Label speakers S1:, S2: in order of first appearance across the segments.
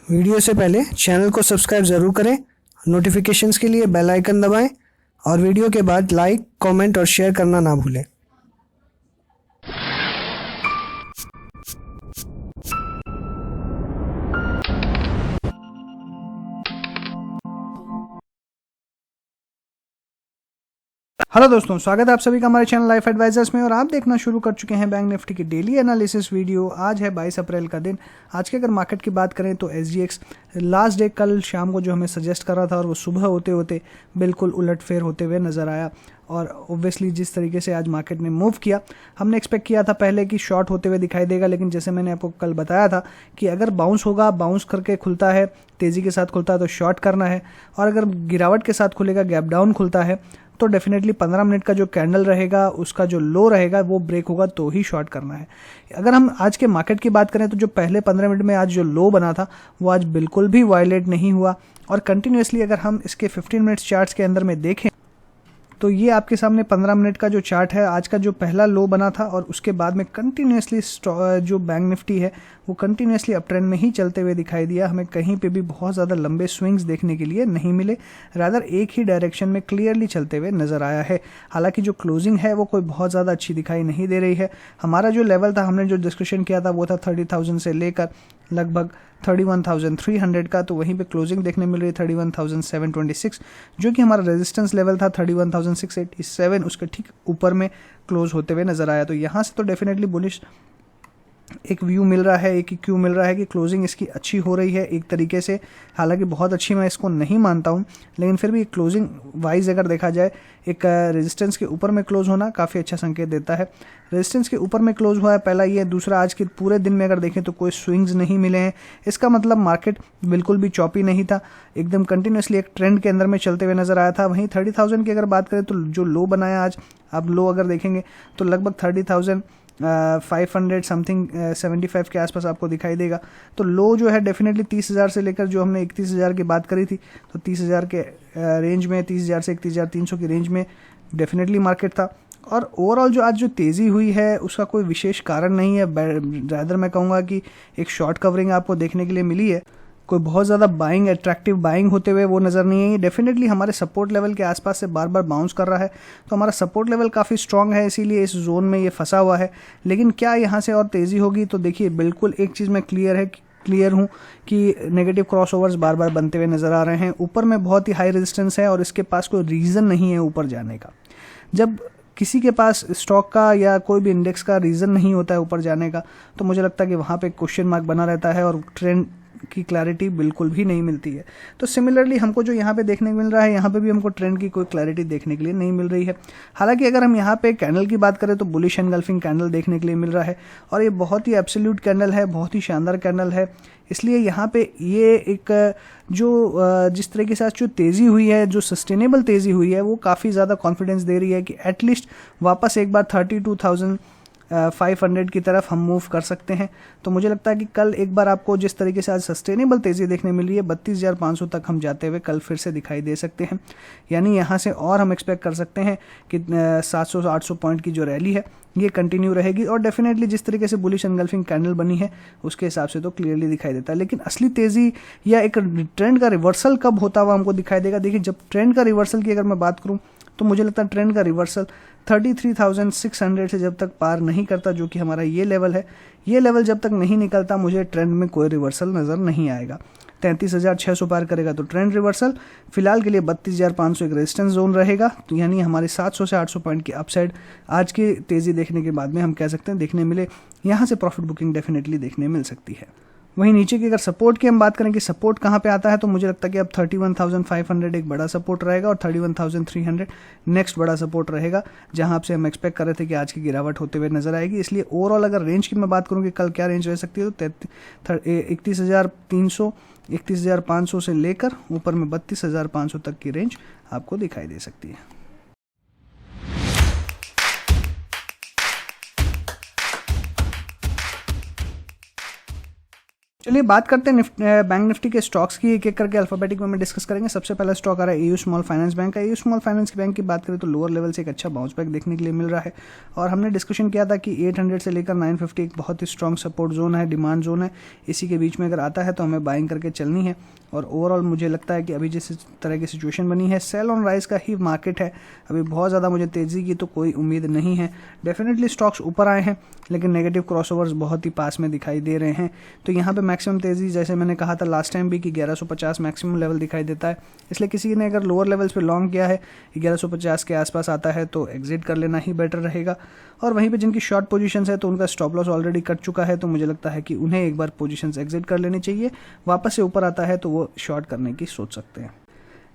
S1: Video से पहले channel को सब्सक्राइब ज़रूर करें, नोटिफिकेशंस के लिए बेल आइकन दबाएं और वीडियो के बाद लाइक, कमेंट और शेयर करना ना भूलें। हेलो दोस्तों, स्वागत है आप सभी का हमारे चैनल लाइफ एडवाइजर्स में। और आप देखना शुरू कर चुके हैं बैंक निफ्टी की डेली एनालिसिस वीडियो। आज है 22 अप्रैल का दिन। आज के अगर मार्केट की बात करें तो SGX लास्ट डे कल शाम को जो हमें सजेस्ट कर रहा था और वो सुबह होते होते बिल्कुल उलटफेर होते हुए नज़र आया। और ऑब्वियसली जिस तरीके से आज मार्केट ने मूव किया, हमने एक्सपेक्ट किया था पहले कि शॉर्ट होते हुए दिखाई देगा, लेकिन जैसे मैंने आपको कल बताया था कि अगर बाउंस होगा, बाउंस करके खुलता है, तेज़ी के साथ खुलता है तो शॉर्ट करना है, और अगर गिरावट के साथ खुलेगा, गैप डाउन खुलता है तो डेफिनेटली 15 मिनट का जो कैंडल रहेगा उसका जो लो रहेगा वो ब्रेक होगा तो ही शॉर्ट करना है। अगर हम आज के मार्केट की बात करें तो जो पहले 15 मिनट में आज जो लो बना था वो आज बिल्कुल भी वायलेट नहीं हुआ। और कंटिन्यूसली अगर हम इसके 15 मिनट्स चार्ट्स के अंदर में देखें तो ये आपके सामने 15 मिनट का जो चार्ट है, आज का जो पहला लो बना था और उसके बाद में कंटिन्यूसली जो बैंक निफ्टी है वो कंटिन्यूसली अप ट्रेंड में ही चलते हुए दिखाई दिया। हमें कहीं पे भी बहुत ज़्यादा लंबे स्विंग्स देखने के लिए नहीं मिले, रादर एक ही डायरेक्शन में क्लियरली चलते हुए नज़र आया है। हालांकि जो क्लोजिंग है वो कोई बहुत ज़्यादा अच्छी दिखाई नहीं दे रही है। हमारा जो लेवल था, हमने जो डिस्कशन किया था वो था 30,000 से लेकर लगभग 31,300 का, तो वहीं पे क्लोजिंग देखने मिल रही है 31,726, जो कि हमारा रेजिस्टेंस लेवल था 31,687, उसके ठीक ऊपर में क्लोज होते हुए नजर आया। तो यहाँ से तो डेफिनेटली बुलिश एक व्यू मिल रहा है, एक क्यू मिल रहा है कि क्लोजिंग इसकी अच्छी हो रही है एक तरीके से। हालांकि बहुत अच्छी मैं इसको नहीं मानता हूं, लेकिन फिर भी क्लोजिंग वाइज अगर देखा जाए, एक रेजिस्टेंस के ऊपर में क्लोज होना काफ़ी अच्छा संकेत देता है। रेजिस्टेंस के ऊपर में क्लोज हुआ है पहला ये। दूसरा, आज के पूरे दिन में अगर देखें तो कोई स्विंग्स नहीं मिले हैं। इसका मतलब मार्केट बिल्कुल भी चॉपी नहीं था, एकदम कंटिन्यूसली एक ट्रेंड के अंदर में चलते हुए नजर आया था। वहीं 30,000 की अगर बात करें तो जो लो बनाया आज, आप लो अगर देखेंगे तो लगभग 30,500 समथिंग 75 के आसपास आपको दिखाई देगा। तो लो जो है डेफिनेटली 30,000 से लेकर, जो हमने 31,000 की बात करी थी, तो 30,000 के रेंज में, 30,000 से 31,300 की रेंज में डेफिनेटली मार्केट था। और ओवरऑल जो आज जो तेज़ी हुई है उसका कोई विशेष कारण नहीं है, रादर मैं कहूँगा कि एक शॉर्ट कवरिंग आपको देखने के लिए मिली है। कोई बहुत ज़्यादा बाइंग, अट्रैक्टिव बाइंग होते हुए वो नज़र नहीं है। डेफिनेटली हमारे सपोर्ट लेवल के आसपास से बार बार बाउंस कर रहा है, तो हमारा सपोर्ट लेवल काफ़ी स्ट्रांग है, इसीलिए इस जोन में ये फंसा हुआ है। लेकिन क्या यहाँ से और तेज़ी होगी? तो देखिए, बिल्कुल एक चीज़ में क्लियर हूँ कि नेगेटिव क्रॉसओवर्स बार बार बनते हुए नज़र आ रहे हैं। ऊपर में बहुत ही हाई रेजिस्टेंस है और इसके पास कोई रीज़न नहीं है ऊपर जाने का। जब किसी के पास स्टॉक का या कोई भी इंडेक्स का रीज़न नहीं होता है ऊपर जाने का, तो मुझे लगता है कि वहाँ पे क्वेश्चन मार्क बना रहता है और ट्रेंड की क्लैरिटी बिल्कुल भी नहीं मिलती है। तो सिमिलरली हमको जो यहाँ पे देखने को मिल रहा है, यहाँ पे भी हमको ट्रेंड की कोई क्लैरिटी देखने के लिए नहीं मिल रही है। हालांकि अगर हम यहाँ पे कैंडल की बात करें तो बुलिश एनगल्फिंग कैंडल देखने के लिए मिल रहा है, और ये बहुत ही एब्सोल्यूट कैंडल है, बहुत ही शानदार कैंडल है। इसलिए यहाँ पे ये एक जो जिस तरीके से आज जो तेज़ी हुई है, जो सस्टेनेबल तेज़ी हुई है, वो काफ़ी ज़्यादा कॉन्फिडेंस दे रही है कि एटलीस्ट वापस एक बार 32,500 की तरफ हम मूव कर सकते हैं। तो मुझे लगता है कि कल एक बार आपको जिस तरीके से आज सस्टेनेबल तेज़ी देखने मिल रही है, 32,500 तक हम जाते हुए कल फिर से दिखाई दे सकते हैं। यानी यहाँ से और हम एक्सपेक्ट कर सकते हैं कि 700 से 800 पॉइंट की जो रैली है ये कंटिन्यू रहेगी। और डेफिनेटली जिस तरीके से बुलिश एनगल्फिंग कैंडल बनी है उसके हिसाब से तो क्लियरली दिखाई देता है। लेकिन असली तेज़ी या एक ट्रेंड का रिवर्सल कब होता हुआ हमको दिखाई देगा? देखिए, जब ट्रेंड का रिवर्सल की अगर मैं बात करूँ तो मुझे लगता है ट्रेंड का रिवर्सल 33,600 से जब तक पार नहीं करता, जो कि हमारा ये लेवल है, ये लेवल जब तक नहीं निकलता मुझे ट्रेंड में कोई रिवर्सल नज़र नहीं आएगा। 33,600 पार करेगा तो ट्रेंड रिवर्सल। फिलहाल के लिए 32,500 एक रेजिस्टेंस जोन रहेगा। तो यानी हमारे 700 से 800 पॉइंट की अपसाइड आज की तेज़ी देखने के बाद में हम कह सकते हैं देखने मिले। यहाँ से प्रॉफिट बुकिंग डेफिनेटली देखने मिल सकती है। वहीं नीचे की अगर सपोर्ट की हम बात करें कि सपोर्ट कहाँ पे आता है, तो मुझे लगता है कि अब 31,500 एक बड़ा सपोर्ट रहेगा और 31,300 नेक्स्ट बड़ा सपोर्ट रहेगा, जहां से हम एक्सपेक्ट कर रहे थे कि आज की गिरावट होते हुए नजर आएगी। इसलिए ओवरऑल अगर रेंज की मैं बात करूँ कि कल क्या रेंज रह सकती है, तो 31,300, 31,500 से लेकर ऊपर में 32,500 तक की रेंज आपको दिखाई दे सकती है। चलिए बात करते हैं बैंक निफ्टी के स्टॉक्स की, एक एक करके अल्फाबेटिक में डिस्कस करेंगे। सबसे पहला स्टॉक आ रहा है एयू स्मॉल फाइनेंस बैंक का। एयू स्मॉल फाइनेंस बैंक की बात करें तो लोअर लेवल से एक अच्छा बाउंस बैक देखने के लिए मिल रहा है और हमने डिस्कशन किया था कि 800 से लेकर 950 एक बहुत ही स्ट्रॉन्ग सपोर्ट जोन है, डिमांड जोन है। इसी के बीच में अगर आता है तो हमें बाइंग करके चलनी है और ओवरऑल मुझे लगता है कि अभी जिस तरह की सिचुएशन बनी है सेल ऑन राइज का ही मार्केट है। अभी बहुत ज़्यादा मुझे तेज़ी की तो कोई उम्मीद नहीं है। डेफिनेटली स्टॉक्स ऊपर आए हैं लेकिन नेगेटिव क्रॉसओवर्स बहुत ही पास में दिखाई दे रहे हैं। तो यहाँ पे मैक्सिमम तेज़ी, जैसे मैंने कहा था लास्ट टाइम भी, कि 1150 मैक्सिमम लेवल दिखाई देता है। इसलिए किसी ने अगर लोअर लेवल्स पे लॉन्ग किया है, 1150 के आसपास आता है तो एग्जिट कर लेना ही बेटर रहेगा। और वहीं पे जिनकी शॉर्ट पोजीशंस है तो उनका स्टॉप लॉस ऑलरेडी कट चुका है, तो मुझे लगता है कि उन्हें एक बार पोजीशंस एग्जिट कर लेनी चाहिए। वापस से ऊपर आता है तो वो शॉर्ट करने की सोच सकते हैं।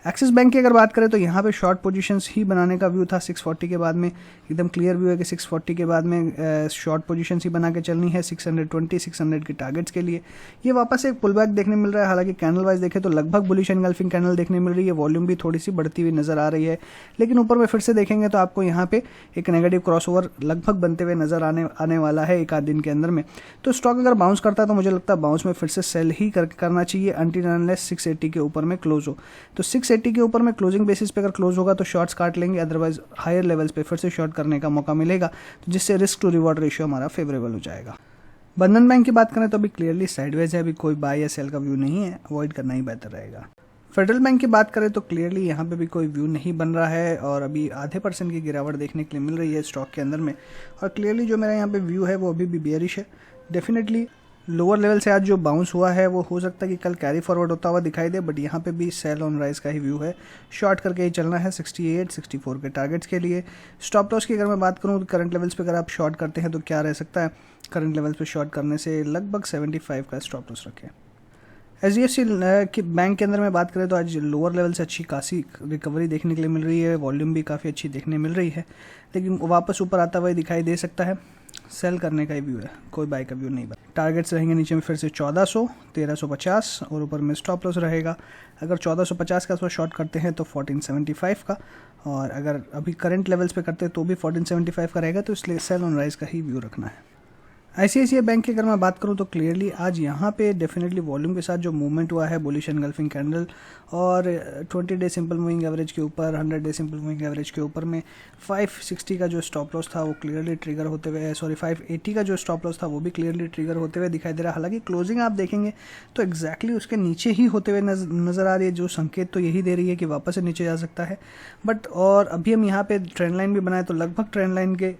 S1: एक्सिस बैंक की अगर बात करें तो यहाँ पे शॉर्ट पोजीशंस ही बनाने का व्यू था। 640 के बाद में एकदम क्लियर व्यू है कि 640 के बाद में शॉर्ट पोजीशंस ही बना के चलनी है 620 600 के टारगेट्स के लिए। ये वापस एक पुल बैक देखने मिल रहा है। हालांकि कैंडल वाइज देखें तो लगभग बुलिश एनगल्फिंग कैंडल देखने मिल रही है, वॉल्यूम भी थोड़ी सी बढ़ती हुई नजर आ रही है। लेकिन ऊपर में फिर से देखेंगे तो आपको यहाँ पे एक नेगेटिव क्रॉसओवर लगभग बनते हुए नजर आने वाला है एक आध दिन के अंदर में। तो स्टॉक अगर बाउंस करता है तो मुझे लगता है बाउंस में फिर से सेल ही करना चाहिए अनटिल अनलेस 680 के ऊपर में क्लोज हो। तो 680 के ऊपर में क्लोजिंग बेसिस पे अगर क्लोज होगा तो शॉर्ट्स काट लेंगे, अदरवाइज हायर लेवल्स पे फिर से शॉर्ट करने का मौका मिलेगा, तो जिससे रिस्क टू रिवॉर्ड रेशियो हमारा फेवरेबल हो जाएगा। बंधन बैंक की बात करें तो अभी क्लियरली साइडवेज है, अभी कोई बाय या सेल का व्यू नहीं है, अवॉइड करना ही बेहतर रहेगा। फेडरल बैंक की बात करें तो क्लियरली यहाँ पे भी कोई व्यू नहीं बन रहा है और अभी आधे % की गिरावट देखने के लिए मिल रही है स्टॉक के अंदर में। और क्लियरली जो मेरा यहाँ पे व्यू है वो अभी भी बेयरिश है। डेफिनेटली लोअर लेवल से आज जो बाउंस हुआ है वो हो सकता है कि कल कैरी फॉरवर्ड होता हुआ दिखाई दे, बट यहाँ पे भी सेल ऑन राइज का ही व्यू है। शॉर्ट करके ही चलना है 68 64 के टारगेट्स के लिए। स्टॉप लॉस की अगर मैं बात करूँ तो करंट लेवल्स पे अगर आप शॉर्ट करते हैं तो क्या रह सकता है, करंट लेवल्स पे शॉर्ट करने से लगभग 75 का स्टॉप लॉस रखें। HDFC की बैंक के अंदर में बात करें तो आज लोअर लेवल से अच्छी खासी रिकवरी देखने के लिए मिल रही है, वॉल्यूम भी काफ़ी अच्छी देखने मिल रही है, लेकिन वापस ऊपर आता हुआ दिखाई दे सकता है। सेल करने का ही व्यू है, कोई बाय का व्यू नहीं बना। टारगेट्स रहेंगे नीचे में फिर से 1400 1350 और ऊपर में स्टॉप लॉस रहेगा। अगर 1450 का आसपास शॉर्ट करते हैं तो 1475 का, और अगर अभी करंट लेवल्स पे करते हैं तो भी 1475 का रहेगा, तो इसलिए सेल ऑन राइज का ही व्यू रखना है। ICICI बैंक की अगर मैं बात करूं तो क्लियरली आज यहाँ पे डेफिनेटली वॉल्यूम के साथ जो मूवमेंट हुआ है, बुलिश एनगल्फिंग कैंडल और 20 डे सिंपल मूविंग एवरेज के ऊपर, 100 डे सिंपल मूविंग एवरेज के ऊपर में 560 का जो स्टॉप लॉस था वो क्लियरली ट्रिगर होते हुए, 580 का जो स्टॉप लॉस था वो भी क्लियरली ट्रिगर होते हुए दिखाई दे रहा है। हालांकि क्लोजिंग आप देखेंगे तो एग्जैक्टली उसके नीचे ही होते हुए नजर आ रही है, जो संकेत तो यही दे रही है कि वापस से नीचे जा सकता है। बट और अभी हम यहाँ पे ट्रेंड लाइन भी बनाए तो लगभग ट्रेंड लाइन के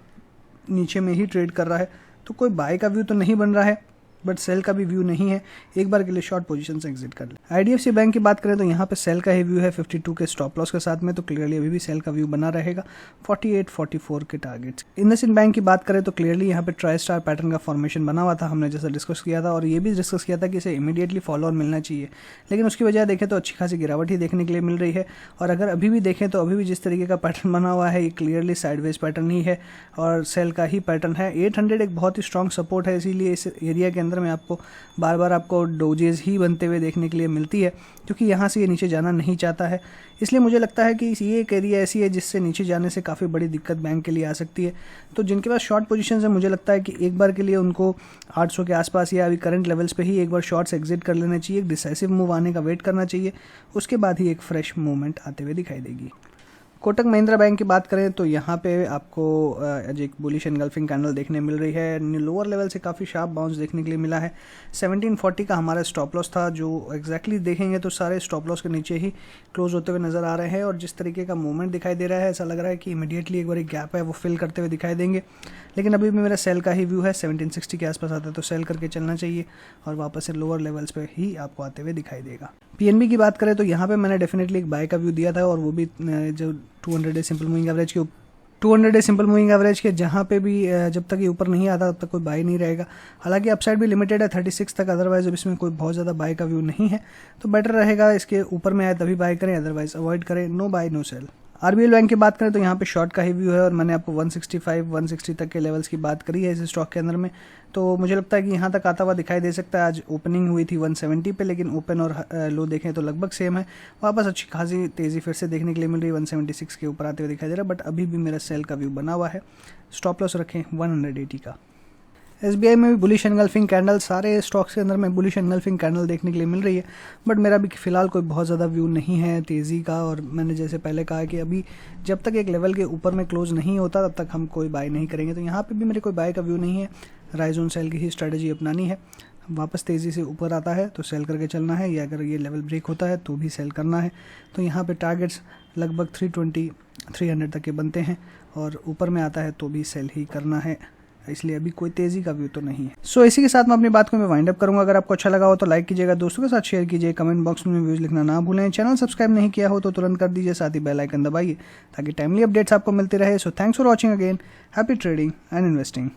S1: नीचे में ही ट्रेड कर रहा है, तो कोई बाय का व्यू तो नहीं बन रहा है, बट सेल का भी व्यू नहीं है। एक बार के लिए शॉर्ट पोजीशन से एग्जिट कर ले। IDFC बैंक की बात करें तो यहाँ पे सेल का ही व्यू है 52 के स्टॉप लॉस के साथ में, तो क्लियरली अभी भी सेल का व्यू बना रहेगा 48 44 के टारगेट्स। इंडसइंड बैंक की बात करें तो क्लियरली यहाँ पे ट्राई स्टार पैटर्न का फॉर्मेशन बना हुआ था, हमने जैसा डिस्कस किया था, और ये भी डिस्कस किया था कि इसे इमीडिएटली फॉलो ऑन मिलना चाहिए, लेकिन उसकी वजह देखें तो अच्छी खासी गिरावट ही देखने के लिए मिल रही है। और अगर अभी भी देखें तो अभी भी जिस तरीके का पैटर्न बना हुआ है ये क्लियरली साइडवेज पैटर्न ही है और सेल का ही पैटर्न है। 800 एक बहुत ही स्ट्रॉन्ग सपोर्ट है, इसीलिए इस एरिया के अंदर में आपको बार बार आपको डोजेस ही बनते हुए देखने के लिए मिलती है, क्योंकि यहाँ से ये नीचे जाना नहीं चाहता है। इसलिए मुझे लगता है कि ये एक एरिया ऐसी है जिससे नीचे जाने से काफ़ी बड़ी दिक्कत बैंक के लिए आ सकती है। तो जिनके पास शॉर्ट पोजीशन है मुझे लगता है कि एक बार के लिए उनको 800 के आसपास या अभी करंट लेवल्स पे ही एक बार शॉर्ट्स एग्जिट कर लेना चाहिए, एक डिसाइसिव मूव आने का वेट करना चाहिए, उसके बाद ही एक फ्रेश मूवमेंट आते हुए दिखाई देगी। कोटक महिंद्रा बैंक की बात करें तो यहाँ पे आपको एक बुलिश एनगल्फिंग कैंडल देखने मिल रही है। लोअर लेवल से काफ़ी शार्प बाउंस देखने के लिए मिला है। 1740 का हमारा स्टॉप लॉस था, जो एग्जैक्टली देखेंगे तो सारे स्टॉप लॉस के नीचे ही क्लोज होते हुए नजर आ रहे हैं, और जिस तरीके का मूवमेंट दिखाई दे रहा है ऐसा लग रहा है कि इमीडिएटली एक बार गैप है वो फिल करते हुए दिखाई देंगे। लेकिन अभी भी मेरा सेल का ही व्यू है, 1760 के आसपास आता है तो सेल करके चलना चाहिए और वापस से लोअर लेवल्स पे ही आपको आते हुए दिखाई देगा। PNB की बात करें तो यहाँ पे मैंने डेफिनेटली एक बाय का व्यू दिया था, और वो भी जो 200 डे सिंपल मूविंग एवरेज के 200 डे सिंपल मूविंग एवरेज के जहाँ पे भी जब तक ये ऊपर नहीं आता तब तक कोई बाय नहीं रहेगा। हालांकि अपसाइड भी लिमिटेड है 36 तक, अदरवाइज अब इसमें कोई बहुत ज़्यादा बाय का व्यू नहीं है, तो बेटर रहेगा इसके ऊपर में आए तभी बाय करें, अदरवाइज अवॉइड करें। No buy no sale. RBL bank की बात करें तो यहाँ पे शॉर्ट का ही व्यू है, और मैंने आपको 165 160 तक के लेवल्स की बात करी है इस स्टॉक के अंदर में, तो मुझे लगता है कि यहाँ तक आता हुआ दिखाई दे सकता है। आज ओपनिंग हुई थी 170 पे, लेकिन ओपन और लो देखें तो लगभग सेम है। वापस अच्छी खासी तेज़ी फिर से देखने के लिए मिल रही है, 176 के ऊपर आते हुए दिखाई दे रहा है, बट अभी भी मेरा सेल का व्यू बना हुआ है। स्टॉप लॉस रखें 180 का। SBI में भी बुलिश एनगल्फिंग कैंडल, सारे स्टॉक्स के अंदर में बुलिश एनगल्फिंग कैंडल देखने के लिए मिल रही है, बट मेरा भी फिलहाल कोई बहुत ज़्यादा व्यू नहीं है तेज़ी का। और मैंने जैसे पहले कहा कि अभी जब तक एक लेवल के ऊपर में क्लोज नहीं होता तब तक हम कोई बाय नहीं करेंगे। तो यहाँ पे भी मेरे कोई बाय का व्यू नहीं है, राइज ऑन सेल की ही स्ट्रेटजी अपनानी है। वापस तेज़ी से ऊपर आता है तो सेल करके चलना है, या अगर ये लेवल ब्रेक होता है तो भी सेल करना है। तो यहाँ पे टारगेट्स लगभग 320 300 तक के बनते हैं, और ऊपर में आता है तो भी सेल ही करना है, इसलिए अभी कोई तेज़ी का व्यू तो नहीं है। सो इसी के साथ मैं अपनी बात को मैं वाइंड अप करूंगा। अगर आपको अच्छा लगा हो तो लाइक कीजिएगा, दोस्तों के साथ शेयर कीजिए, कमेंट बॉक्स में व्यूज़ लिखना ना भूलें। चैनल सब्सक्राइब नहीं किया हो तो तुरंत कर दीजिए, साथ ही बेल आइकन दबाइए ताकि टाइमली अपडेट्स आपको मिलते रहे। So thanks for watching again, happy trading and investing.